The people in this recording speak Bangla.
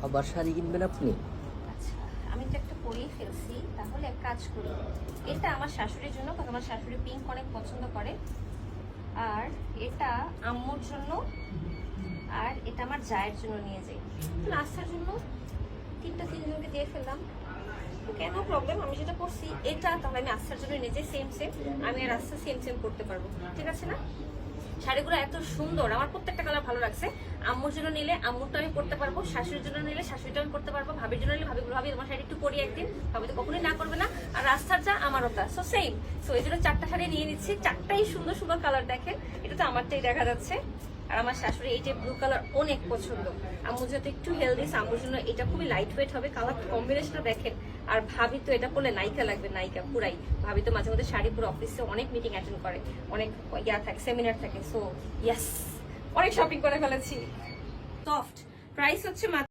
আবার শাড়ি কিনবেন আপনি? আচ্ছা, আমি তো একটা পরেই ফেলছি, তাহলে এক কাজ করি, এটা আমার শাশুড়ির জন্য, কারণ আমার শাশুড়ি পিঙ্ক অনেক পছন্দ করে, আর এটা আম্মুর জন্য, আর এটা আমার জায়ের জন্য নিয়ে যাই। নাস্তার জন্য তিনজনকে দিয়ে ফেললাম। কেন প্রবলেম, আমি যেটা করছি এটা, তাহলে আমি আস্তার জন্য নিয়ে যাই সেম, আমি আর আস্তা সেম করতে পারবো, ঠিক আছে না? শাড়িগুলো এত সুন্দর, আমার প্রত্যেকটা কালার ভালো লাগছে। আম্মুর জন্য নিলে আম্মুরটা আমি পরতে পারবো, শাশুড়ির জন্য নিলে শাশুড়িটা আমি পরতে পারবো, ভাবির জন্য নিলে ভাবি তোমার শাড়ি একটু পরি একদিন, ভাবি তো কখনোই না করবে না। আর রাস্তার যা আমারও তা, সো সেম। সো এই জন্য 4টা শাড়ি নিয়ে নিচ্ছি, 4টাই সুন্দর কালার। দেখেন, এটা তো আমারটাই দেখা যাচ্ছে, আর আমার শাশুড়ি এইটা ব্লু কালার অনেক পছন্দ। আম্মু যেহেতু একটু হেলদি, আম্মুর জন্য এটা খুবই লাইট ওয়েট হবে, কালার কম্বিনেশনটা দেখেন। আর ভাবি তো এটা পরলে নায়িকা লাগবে, নায়িকা পুরাই। ভাবি তো মাঝে মধ্যে শাড়ি পরে অফিসে অনেক মিটিং অ্যাটেন্ড করে, অনেক থাকে, সেমিনার থাকে। সো ইয়েস, অনেক শপিং করে ফেলেছি। সফট প্রাইস হচ্ছে